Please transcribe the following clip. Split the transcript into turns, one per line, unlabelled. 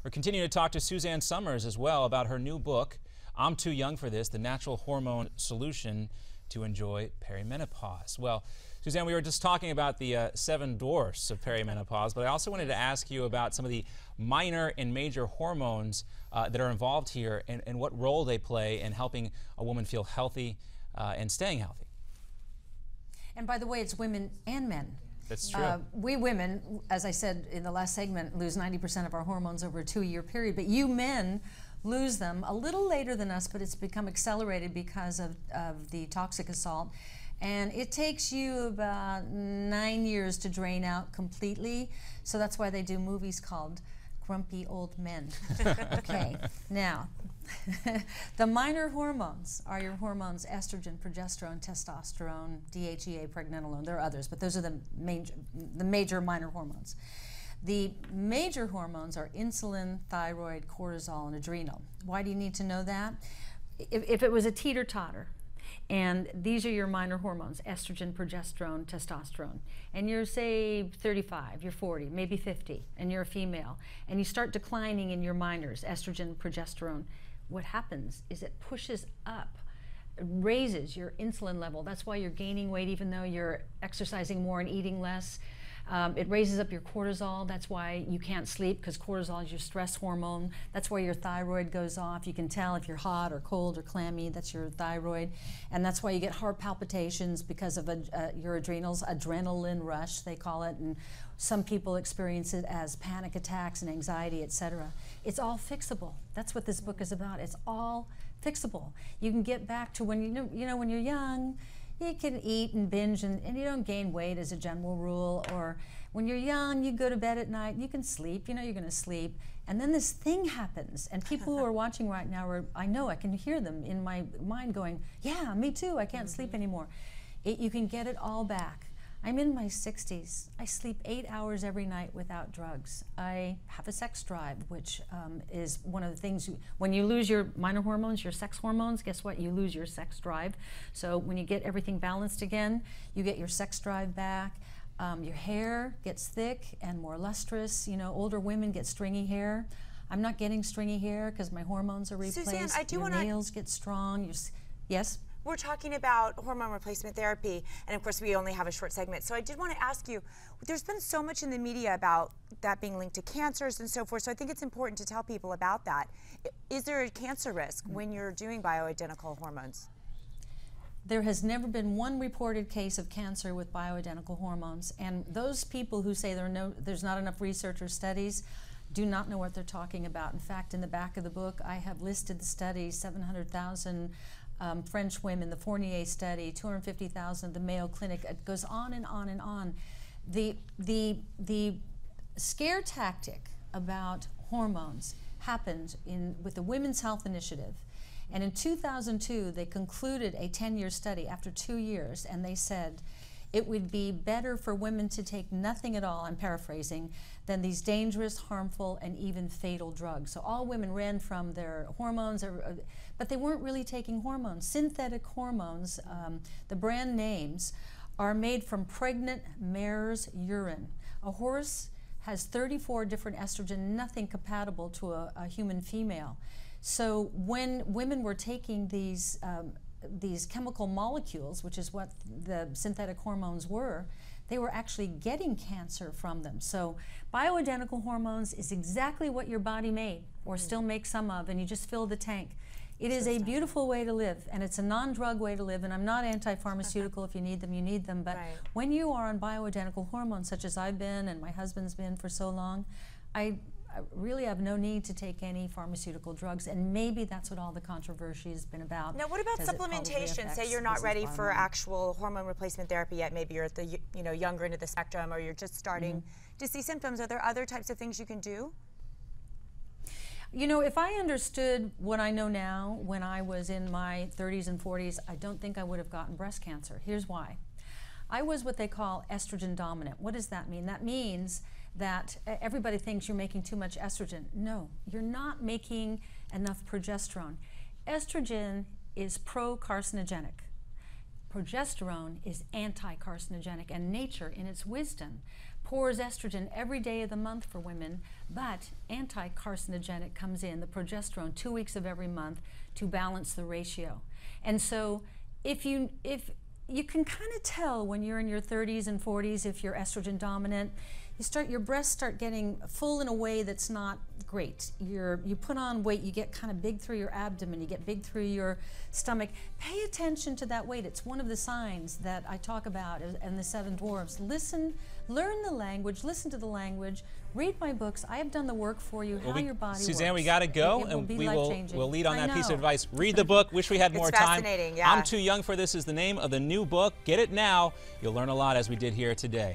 We're continuing to talk to Suzanne Somers as well about her new book, I'm Too Young for This, the Natural Hormone Solution to Enjoy Perimenopause. Well, Suzanne, we were just talking about the 7 dwarfs of perimenopause, but I also wanted to ask you about some of the minor and major hormones that are involved here and what role they play in helping a woman feel healthy and staying healthy.
And by the way, it's women and men.
That's true.
We women, as I said in the last segment, lose 90% of our hormones over a 2-year period, but you men lose them a little later than us, but it's become accelerated because of the toxic assault. And it takes you about 9 years to drain out completely. So that's why they do movies called Grumpy Old Men. Okay, now, the minor hormones are your hormones estrogen, progesterone, testosterone, DHEA, pregnenolone. There are others, but those are the major minor hormones. The major hormones are insulin, thyroid, cortisol, and adrenal. Why do you need to know that? If it was a teeter-totter, and these are your minor hormones, estrogen, progesterone, testosterone, and you're, say, 35, you're 40, maybe 50, and you're a female, and you start declining in your minors, estrogen, progesterone, what happens is it pushes up, raises your insulin level. That's why you're gaining weight even though you're exercising more and eating less. It raises up your cortisol. That's why you can't sleep, because cortisol is your stress hormone. That's why your thyroid goes off. You can tell if you're hot or cold or clammy, that's your thyroid. And that's why you get heart palpitations because of your adrenals, adrenaline rush, they call it. And some people experience it as panic attacks and anxiety, etc. It's all fixable. That's what this book is about. It's all fixable. You can get back to when when you're young, you can eat and binge and you don't gain weight as a general rule, or when you're young, you go to bed at night, you can sleep, you know you're going to sleep, and then this thing happens, and people who are watching right now, I can hear them in my mind going, yeah, me too, I can't sleep anymore. You can get it all back. I'm in my 60s. I sleep 8 hours every night without drugs. I have a sex drive, which is one of the things, when you lose your minor hormones, your sex hormones, guess what? You lose your sex drive. So when you get everything balanced again, you get your sex drive back. Your hair gets thick and more lustrous. You know, older women get stringy hair. I'm not getting stringy hair because my hormones are replaced.
Suzanne, I do
your
want to...
nails get strong. Yes?
We're talking about hormone replacement therapy, and of course we only have a short segment. So I did want to ask you, there's been so much in the media about that being linked to cancers and so forth, so I think it's important to tell people about that. Is there a cancer risk when you're doing bioidentical hormones?
There has never been one reported case of cancer with bioidentical hormones, and those people who say there's not enough research or studies do not know what they're talking about. In fact, in the back of the book, I have listed the studies, 700,000 French women, the Fournier study, 250,000, the Mayo Clinic. It goes on and on and on. The scare tactic about hormones happened with the Women's Health Initiative. And in 2002, they concluded a 10-year study after 2 years, and they said it would be better for women to take nothing at all, I'm paraphrasing, than these dangerous, harmful, and even fatal drugs. So all women ran from their hormones, but they weren't really taking hormones. Synthetic hormones, the brand names, are made from pregnant mare's urine. A horse has 34 different estrogen, nothing compatible to a human female. So when women were taking these chemical molecules, which is what the synthetic hormones were, they were actually getting cancer from them. So bioidentical hormones is exactly what your body made, or still makes some of, and you just fill the tank. It is a beautiful way to live, and it's a non-drug way to live, and I'm not anti-pharmaceutical. If you need them, you need them. But when you are on bioidentical hormones, such as I've been and my husband's been for so long, I really have no need to take any pharmaceutical drugs, and maybe that's what all the controversy has been about.
Now, what about supplementation? Say you're not ready for actual hormone replacement therapy yet. Maybe you're at the younger end of the spectrum, or you're just starting to see symptoms. Are there other types of things you can do?
You know, if I understood what I know now when I was in my 30s and 40s, I don't think I would have gotten breast cancer. Here's why. I was what they call estrogen dominant. What does that mean? That means that everybody thinks you're making too much estrogen. No, you're not making enough progesterone. Estrogen is pro-carcinogenic. Progesterone is anti-carcinogenic, and nature, in its wisdom, pours estrogen every day of the month for women, but anti-carcinogenic comes in, the progesterone, 2 weeks of every month to balance the ratio. And so if you can kind of tell when you're in your 30s and 40s if you're estrogen dominant, your breasts start getting full in a way that's not great. You put on weight, you get kind of big through your abdomen, you get big through your stomach. Pay attention to that weight. It's one of the signs that I talk about in the 7 Dwarfs. Listen, learn the language, listen to the language, read my books. I have done the work for you, how your body
Suzanne,
works.
we got to go,
It will
and
be
we'll lead on that piece of
know.
advice. Read the book. Wish we had more
It's
time.
fascinating, yeah.
I'm Too Young for This is the name of the new book. Get it now. You'll learn a lot as we did here today.